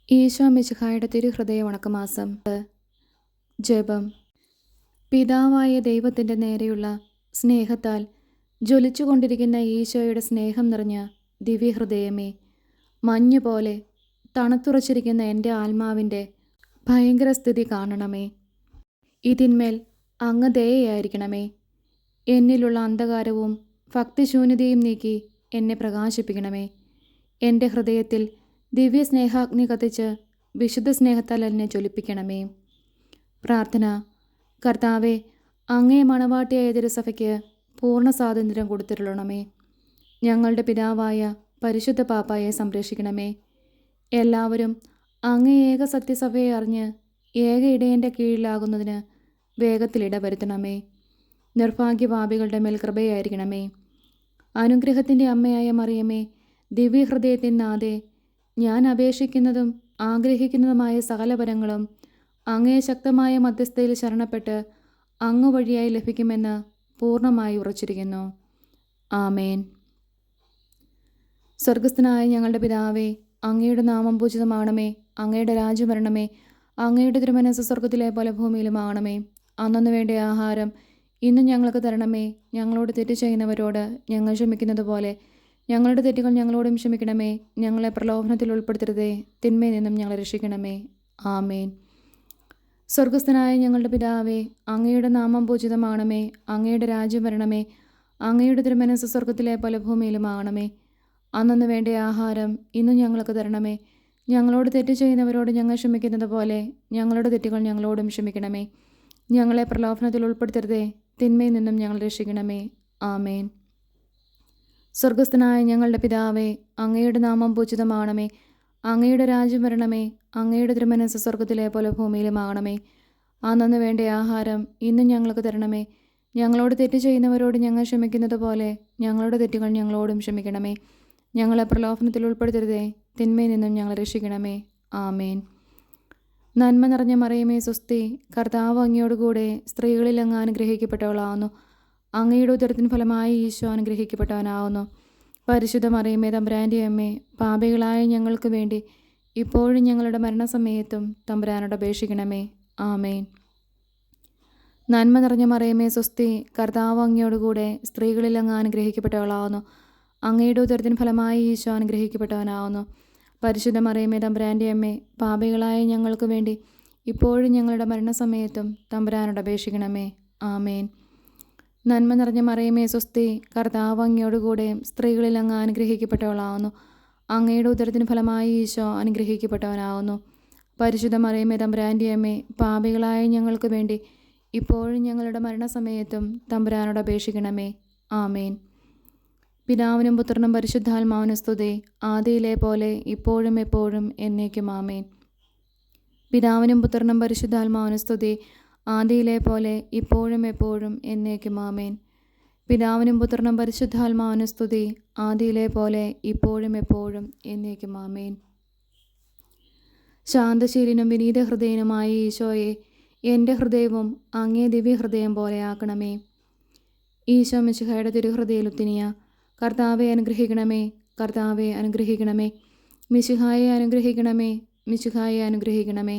ഈശോ മിശിഹായുടെ തിരുഹൃദയ വണക്കമാസം. ജപം. പിതാവായ ദൈവത്തിൻ്റെ നേരെയുള്ള സ്നേഹത്താൽ ജ്വലിച്ചുകൊണ്ടിരിക്കുന്ന ഈശോയുടെ സ്നേഹം നിറഞ്ഞ ദിവ്യഹൃദയമേ, മഞ്ഞുപോലെ തണുത്തുറച്ചിരിക്കുന്ന എൻ്റെ ആത്മാവിൻ്റെ ഭയങ്കര സ്ഥിതി കാണണമേ. ഇതിന്മേൽ അങ്ങ് ദയയായിരിക്കണമേ. എന്നിലുള്ള അന്ധകാരവും ഭക്തിശൂന്യതയും നീക്കി എന്നെ പ്രകാശിപ്പിക്കണമേ. എൻ്റെ ഹൃദയത്തിൽ ദിവ്യസ്നേഹാഗ്നി കത്തിച്ച് വിശുദ്ധ സ്നേഹത്താൽ എന്നെ ജ്വലിപ്പിക്കണമേ. പ്രാർത്ഥന. കർത്താവെ, അങ്ങേ മണവാട്ടിയായ തിരുസഭയ്ക്ക് പൂർണ്ണ സ്വാതന്ത്ര്യം കൊടുത്തിരുളണമേ. ഞങ്ങളുടെ പിതാവായ പരിശുദ്ധ പാപ്പായെ സംരക്ഷിക്കണമേ. എല്ലാവരും അങ്ങേ ഏക സത്യസഭയെ അറിഞ്ഞ് ഏക ഇടയൻ്റെ കീഴിലാകുന്നതിന് വേഗത്തിൽ ഇടവരുത്തണമേ. നിർഭാഗ്യപാപികളുടെ മേൽ കൃപയായിരിക്കണമേ. അനുഗ്രഹത്തിൻ്റെ അമ്മയായ മറിയമേ, ദിവ്യഹൃദയത്തിൻ നാഥേ, ഞാൻ അപേക്ഷിക്കുന്നതും ആഗ്രഹിക്കുന്നതുമായ സകല വരങ്ങളും അങ്ങേ ശക്തമായ മധ്യസ്ഥയിൽ ശരണപ്പെട്ട് അങ്ങ് വഴിയായി ലഭിക്കുമെന്ന് പൂർണ്ണമായി ഉറച്ചിരിക്കുന്നു. ആമേൻ. സ്വർഗസ്ഥനായ ഞങ്ങളുടെ പിതാവേ, അങ്ങയുടെ നാമം പൂജിതമാകണമേ. അങ്ങയുടെ രാജ്യം വരണമേ. അങ്ങയുടെ തിരുമനസ്സ് സ്വർഗത്തിലെ പോലെ ഭൂമിയിലുമാകണമേ. അന്നന്ന് വേണ്ട ആഹാരം ഇന്നും ഞങ്ങൾക്ക് തരണമേ. ഞങ്ങളോട് തെറ്റ് ചെയ്യുന്നവരോട് ഞങ്ങൾ ക്ഷമിക്കുന്നത് പോലെ ഞങ്ങളുടെ തെറ്റുകൾ ഞങ്ങളോടും ക്ഷമിക്കണമേ. ഞങ്ങളെ പ്രലോഭനത്തിൽ ഉൾപ്പെടുത്തരുതേ, തിന്മയിൽ നിന്നും ഞങ്ങളെ രക്ഷിക്കണമേ. ആമേൻ. സ്വർഗസ്ഥനായ ഞങ്ങളുടെ പിതാവേ, അങ്ങയുടെ നാമം പൂജിതമാകണമേ. അങ്ങയുടെ രാജ്യം വരണമേ. അങ്ങയുടെ തിരുമനസ്സ് സ്വർഗത്തിലെ പോലെ ഭൂമിയിലുമാകണമേ. അന്നന്ന് വേണ്ട ആഹാരം ഇന്നും ഞങ്ങൾക്ക് തരണമേ. ഞങ്ങളോട് തെറ്റ് ചെയ്യുന്നവരോട് ഞങ്ങൾ ക്ഷമിക്കുന്നത് പോലെ ഞങ്ങളുടെ തെറ്റുകൾ ഞങ്ങളോടും ക്ഷമിക്കണമേ. ഞങ്ങളെ പ്രലോഭനത്തിൽ ഉൾപ്പെടുത്തരുതേ, തിന്മയിൽ നിന്നും ഞങ്ങൾ രക്ഷിക്കണമേ. ആമേൻ. സ്വർഗസ്ഥനായ ഞങ്ങളുടെ പിതാവേ, അങ്ങയുടെ നാമം പൂജിതമാകണമേ. അങ്ങയുടെ രാജ്യം വരണമേ. അങ്ങയുടെ തിരുമനസ്സ് സ്വർഗത്തിലെ പോലെ ഭൂമിയിലുമാകണമേ. അന്നന്ന് വേണ്ട ആഹാരം ഇന്നും ഞങ്ങൾക്ക് തരണമേ. ഞങ്ങളോട് തെറ്റ് ചെയ്യുന്നവരോട് ഞങ്ങൾ ക്ഷമിക്കുന്നത് പോലെ ഞങ്ങളുടെ തെറ്റുകൾ ഞങ്ങളോടും ക്ഷമിക്കണമേ. ഞങ്ങളെ പ്രലോഭനത്തിൽ ഉൾപ്പെടുത്തരുതേ, തിന്മയിൽ നിന്നും ഞങ്ങൾ രക്ഷിക്കണമേ. ആമേൻ. നന്മ നിറഞ്ഞ മറിയമേ, സ്വസ്തി, കർത്താവ് അങ്ങയോടുകൂടെ സ്ത്രീകളിൽ അങ്ങ് അനുഗ്രഹിക്കപ്പെട്ടവളാവുന്നു. അങ്ങയുടെ ഉദരത്തിൻ ഫലമായി ഈശോ അനുഗ്രഹിക്കപ്പെട്ടവനാവുന്നു. പരിശുദ്ധ മറിയമേ, തമ്പുരാൻ്റെ അമ്മേ, പാപികളായ ഞങ്ങൾക്ക് വേണ്ടി ഇപ്പോഴും ഞങ്ങളുടെ മരണസമയത്തും തമ്പുരാനോട് അപേക്ഷിക്കണമേ. ആമേൻ. നന്മ നിറഞ്ഞ മറിയമേ, സ്വസ്തി, കർത്താവ് അങ്ങയോടുകൂടെ സ്ത്രീകളിൽ അങ്ങ് അനുഗ്രഹിക്കപ്പെട്ടവളാവുന്നു. അങ്ങയുടെ ഉദരത്തിൻ ഫലമായി ഈശോ അനുഗ്രഹിക്കപ്പെട്ടവനാവുന്നു. പരിശുദ്ധ മറിയമേ, തമ്പുരാൻ്റെ അമ്മേ, പാപികളായ ഞങ്ങൾക്ക് വേണ്ടി ഇപ്പോഴും ഞങ്ങളുടെ മരണസമയത്തും തമ്പുരാനോട് അപേക്ഷിക്കണമേ. ആമേൻ. നന്മ നിറഞ്ഞ മറിയമേ, സ്വസ്തി, കർത്താവ് അങ്ങയോടുകൂടെ സ്ത്രീകളിൽ അങ്ങ് അനുഗ്രഹിക്കപ്പെട്ടവളാവുന്നു. അങ്ങയുടെ ഉദരത്തിന് ഫലമായി ഈശോ അനുഗ്രഹിക്കപ്പെട്ടവനാവുന്നു. പരിശുദ്ധ മറിയമേ, തമ്പുരാൻ്റെ അമ്മേ, പാപികളായ ഞങ്ങൾക്ക് വേണ്ടി ഇപ്പോഴും ഞങ്ങളുടെ മരണസമയത്തും തമ്പുരാനോട് അപേക്ഷിക്കണമേ. ആമേൻ. പിതാവിനും പുത്രനും പരിശുദ്ധാത്മാവിനും സ്തുതി, ആദിയിലെ പോലെ ഇപ്പോഴും എപ്പോഴും എന്നേക്കും. ആമേൻ. പിതാവിനും പുത്രനും പരിശുദ്ധാത്മാവിനും സ്തുതി, ആദിയിലെ പോലെ ഇപ്പോഴും എപ്പോഴും എന്നേക്കും. ആമേൻ. പിതാവിനും പുത്രനും പരിശുദ്ധാത്മാവിനും സ്തുതി, ആദിയിലെ പോലെ ഇപ്പോഴും എപ്പോഴും എന്നേക്കും. ആമേൻ. ശാന്തശീലനും വിനീത ഹൃദയനുമായ ഈശോയെ, എൻ്റെ ഹൃദയവും അങ്ങേ ദിവ്യഹൃദയം പോലെ ആക്കണമേ. ഈശോ മിശിഹായുടെ തിരുഹൃദയലുത്തിനിയ, കർത്താവെ അനുഗ്രഹിക്കണമേ. കർത്താവെ അനുഗ്രഹിക്കണമേ. മിശിഹായെ അനുഗ്രഹിക്കണമേ. മിശിഹായെ അനുഗ്രഹിക്കണമേ.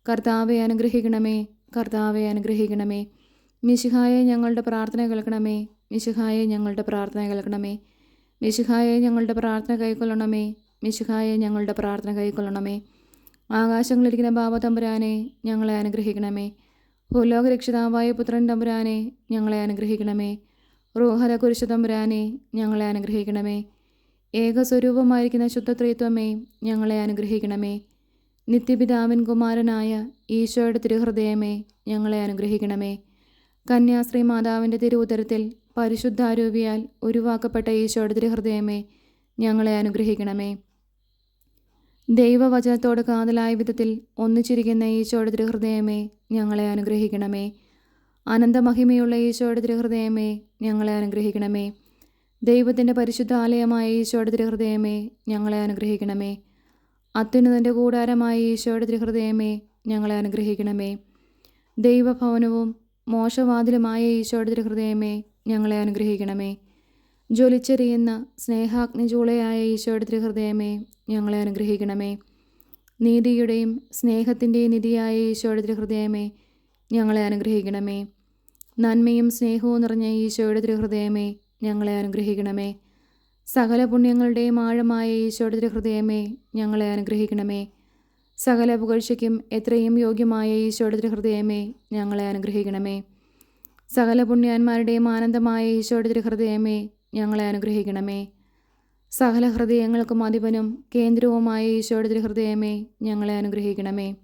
കർത്താവെ അനുഗ്രഹിക്കണമേ. കർത്താവെ അനുഗ്രഹിക്കണമേ. മിശിഹായെ ഞങ്ങളുടെ പ്രാർത്ഥന കേൾക്കണമേ. മിശിഹായെ ഞങ്ങളുടെ പ്രാർത്ഥന കേൾക്കണമേ. മിശിഹായെ ഞങ്ങളുടെ പ്രാർത്ഥന കൈക്കൊള്ളണമേ. മിശിഹായെ ഞങ്ങളുടെ പ്രാർത്ഥന കൈക്കൊള്ളണമേ. ആകാശങ്ങളിലിരിക്കുന്ന ബാബ തമ്പുരാനെ, ഞങ്ങളെ അനുഗ്രഹിക്കണമേ. ഭൂലോക രക്ഷിതാവായ പുത്രൻ തമ്പുരാനെ, ഞങ്ങളെ അനുഗ്രഹിക്കണമേ. റൂഹല കുരിശു തമ്പുരാനെ, ഞങ്ങളെ അനുഗ്രഹിക്കണമേ. ഏകസ്വരൂപമായിരിക്കുന്ന ശുദ്ധത്രിത്വമേ, ഞങ്ങളെ അനുഗ്രഹിക്കണമേ. നിത്യപിതാവിൻ കുമാരനായ ഈശോയുടെ തിരുഹൃദയമേ, ഞങ്ങളെ അനുഗ്രഹിക്കണമേ. കന്യാശ്രീ മാതാവിൻ്റെ തിരുവുദരത്തിൽ പരിശുദ്ധാരൂപിയാൽ ഉരുവാക്കപ്പെട്ട ഈശോയുടെ തിരുഹൃദയമേ, ഞങ്ങളെ അനുഗ്രഹിക്കണമേ. ദൈവവചനത്തോട് കാതലായ വിധത്തിൽ ഒന്നിച്ചിരിക്കുന്ന ഈശോയുടെ തിരുഹൃദയമേ, ഞങ്ങളെ അനുഗ്രഹിക്കണമേ. അനന്തമഹിമയുള്ള ഈശോയുടെ തിരുഹൃദയമേ, ഞങ്ങളെ അനുഗ്രഹിക്കണമേ. ദൈവത്തിൻ്റെ പരിശുദ്ധ ആലയമായ ഈശോയുടെ തിരുഹൃദയമേ, ഞങ്ങളെ അനുഗ്രഹിക്കണമേ. അത്യുന്നതൻ്റെ കൂടാരമായ ഈശോയുടെ തിരുഹൃദയമേ, ഞങ്ങളെ അനുഗ്രഹിക്കണമേ. ദൈവഭവനവും മോശവാതിലുമായ ഈശോയുടെ തിരുഹൃദയമേ, ഞങ്ങളെ അനുഗ്രഹിക്കണമേ. ജ്വലിച്ചെറിയുന്ന സ്നേഹാഗ്നിചൂളയായ ഈശോയുടെ തിരുഹൃദയമേ, ഞങ്ങളെ അനുഗ്രഹിക്കണമേ. നീതിയുടെയും സ്നേഹത്തിൻ്റെയും നിധിയായ ഈശോയുടെ തിരുഹൃദയമേ, ഞങ്ങളെ അനുഗ്രഹിക്കണമേ. നന്മയും സ്നേഹവും നിറഞ്ഞ ഈശോയുടെ തിരുഹൃദയമേ, ഞങ്ങളെ അനുഗ്രഹിക്കണമേ. സകല പുണ്യങ്ങളുടെയും ആഴമായ ഈശോയുടെ തിരുഹൃദയമേ, ഞങ്ങളെ അനുഗ്രഹിക്കണമേ. സകല പുകഴ്ചയ്ക്കും എത്രയും യോഗ്യമായ ഈശോയുടെ തിരുഹൃദയമേ, ഞങ്ങളെ അനുഗ്രഹിക്കണമേ. സകല പുണ്യാന്മാരുടെയും ആനന്ദമായ ഈശോയുടെ തിരുഹൃദയമേ, ഞങ്ങളെ അനുഗ്രഹിക്കണമേ. സകല ഹൃദയങ്ങൾക്കും അധിപനും കേന്ദ്രവുമായ ഈശോയുടെ തിരുഹൃദയമേ, ഞങ്ങളെ അനുഗ്രഹിക്കണമേ.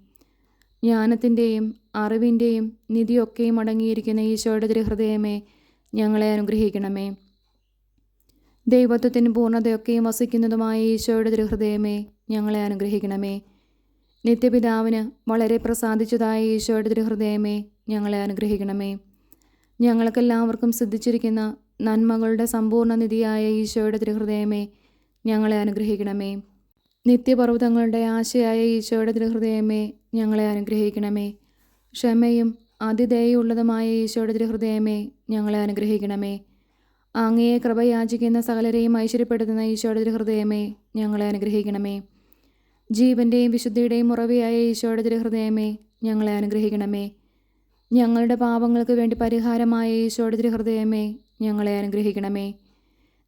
ജ്ഞാനത്തിൻ്റെയും അറിവിൻ്റെയും നിധിയൊക്കെയും അടങ്ങിയിരിക്കുന്ന ഈശോയുടെ തിരുഹൃദയമേ, ഞങ്ങളെ അനുഗ്രഹിക്കണമേ. ദൈവത്വത്തിന് പൂർണ്ണതയൊക്കെയും വസിക്കുന്നതുമായ ഈശോയുടെ തിരുഹൃദയമേ, ഞങ്ങളെ അനുഗ്രഹിക്കണമേ. നിത്യപിതാവിന് വളരെ പ്രസാദിച്ചതായ ഈശോയുടെ തിരുഹൃദയമേ, ഞങ്ങളെ അനുഗ്രഹിക്കണമേ. ഞങ്ങൾക്കെല്ലാവർക്കും സിദ്ധിച്ചിരിക്കുന്ന നന്മകളുടെ സമ്പൂർണ്ണ നിധിയായ ഈശോയുടെ തിരുഹൃദയമേ, ഞങ്ങളെ അനുഗ്രഹിക്കണമേ. നിത്യപർവ്വതങ്ങളുടെ ആശയായ ഈശോയുടെ തിരുഹൃദയമേ, ഞങ്ങളെ അനുഗ്രഹിക്കണമേ. ക്ഷമയും അതിദയുള്ളതുമായ ഈശോയുടെ തിരുഹൃദയമേ, ഞങ്ങളെ അനുഗ്രഹിക്കണമേ. അങ്ങയെ കൃപയാചിക്കുന്ന സകലരെയും ഐശ്വര്യപ്പെടുത്തുന്ന ഈശോയുടെ തിരുഹൃദയമേ, ഞങ്ങളെ അനുഗ്രഹിക്കണമേ. ജീവൻ്റെയും വിശുദ്ധിയുടെയും ഉറവിയായ ഈശോയുടെ തിരുഹൃദയമേ, ഞങ്ങളെ അനുഗ്രഹിക്കണമേ. ഞങ്ങളുടെ പാപങ്ങൾക്ക് വേണ്ടി പരിഹാരമായ ഈശോയുടെ തിരുഹൃദയമേ, ഞങ്ങളെ അനുഗ്രഹിക്കണമേ.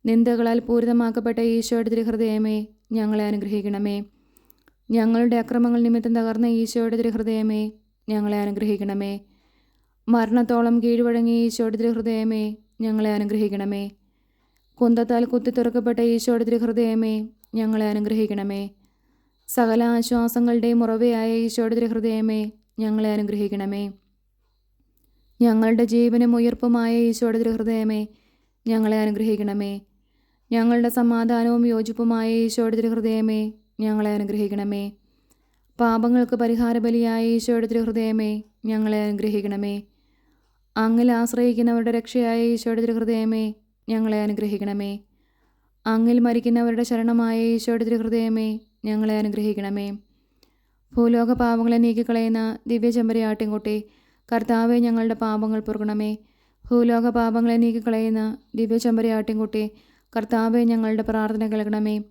നിന്ദകളാൽ പൂരിതമാക്കപ്പെട്ട ഈശോയുടെ തിരുഹൃദയമേ, ഞങ്ങളെ അനുഗ്രഹിക്കണമേ. ഞങ്ങളുടെ അക്രമങ്ങൾ നിമിത്തം തകർന്ന ഈശോയുടെ തിരുഹൃദയമേ, ഞങ്ങളെ അനുഗ്രഹിക്കണമേ. മരണത്തോളം കീഴ്വഴങ്ങിയ ഈശോയുടെ തിരുഹൃദയമേ, ഞങ്ങളെ അനുഗ്രഹിക്കണമേ. കുന്തത്താൽ കുത്തിത്തുറക്കപ്പെട്ട ഈശോയുടെ തിരുഹൃദയമേ, ഞങ്ങളെ അനുഗ്രഹിക്കണമേ. സകല ആശ്വാസങ്ങളുടെയും ഉറവയായ ഈശോയുടെ തിരുഹൃദയമേ, ഞങ്ങളെ അനുഗ്രഹിക്കണമേ. ഞങ്ങളുടെ ജീവനും ഉയർപ്പുമായ ഈശോയുടെ തിരുഹൃദയമേ, ഞങ്ങളെ അനുഗ്രഹിക്കണമേ. ഞങ്ങളുടെ സമാധാനവും യോജിപ്പുമായ ഈശോയുടെ തിരുഹൃദയമേ, ഞങ്ങളെ അനുഗ്രഹിക്കണമേ. പാപങ്ങൾക്ക് പരിഹാരബലിയായ ഈശോയുടെ തിരുഹൃദയമേ, ഞങ്ങളെ അനുഗ്രഹിക്കണമേ. അങ്ങിൽ ആശ്രയിക്കുന്നവരുടെ രക്ഷയായ ഈശോയുടെ തിരുഹൃദയമേ, ഞങ്ങളെ അനുഗ്രഹിക്കണമേ. അങ്ങിൽ മരിക്കുന്നവരുടെ ശരണമായ ഈശോയുടെ തിരുഹൃദയമേ, ഞങ്ങളെ അനുഗ്രഹിക്കണമേ. ഭൂലോക പാപങ്ങളെ നീക്കിക്കളയുന്ന ദിവ്യചെമ്പരിയാട്ടിൻകുട്ടി, കർത്താവെ, ഞങ്ങളുടെ പാപങ്ങൾ പൊറുക്കണമേ. ഭൂലോക പാപങ്ങളെ നീക്കിക്കളയുന്ന ദിവ്യചെമ്പരിയാട്ടിൻകുട്ടി, കർത്താവെ, ഞങ്ങളുടെ പ്രാർത്ഥന കേൾക്കണമേ.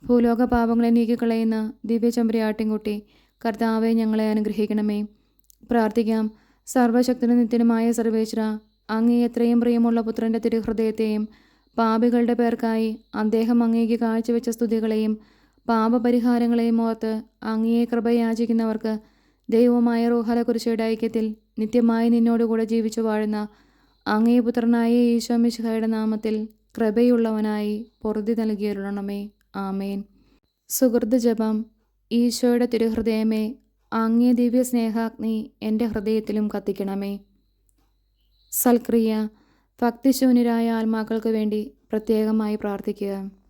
ഭൂലോക പാപങ്ങളെ നീക്കിക്കളയുന്ന ദിവ്യചെമ്പരിയാട്ടിൻകുട്ടി, കർത്താവെ, ഞങ്ങളെ അനുഗ്രഹിക്കണമേ. പ്രാർത്ഥിക്കാം. സർവശക്തനും നിത്യനുമായ സർവേശ്വര, അങ്ങേ എത്രയും പ്രിയമുള്ള പുത്രൻ്റെ തിരുഹൃദയത്തെയും പാപികളുടെ പേർക്കായി അദ്ദേഹം അങ്ങേക്ക് കാഴ്ചവെച്ച സ്തുതികളെയും പാപപരിഹാരങ്ങളെയും ഓർത്ത് അങ്ങയെ കൃപയാചിക്കുന്നവർക്ക് ദൈവമായ റൂഹല കുരിശയുടെ ഐക്യത്തിൽ നിത്യമായി നിന്നോടുകൂടെ ജീവിച്ചു വാഴുന്ന അങ്ങേ പുത്രനായ ഈശോ മിശിഹായുടെ നാമത്തിൽ കൃപയുള്ളവനായി പൊറുതി നൽകിയരുളണമേ. ആമേൻ. സുഹൃത്ത് ജപം. ഈശോയുടെ തിരുഹൃദയമേ, അങ്ങേ ദിവ്യ സ്നേഹാഗ്നി എൻ്റെ ഹൃദയത്തിലും കത്തിക്കണമേ. സൽക്രിയ. ഭക്തിശൂന്യരായ ആത്മാക്കൾക്ക് വേണ്ടി പ്രത്യേകമായി പ്രാർത്ഥിക്കുക.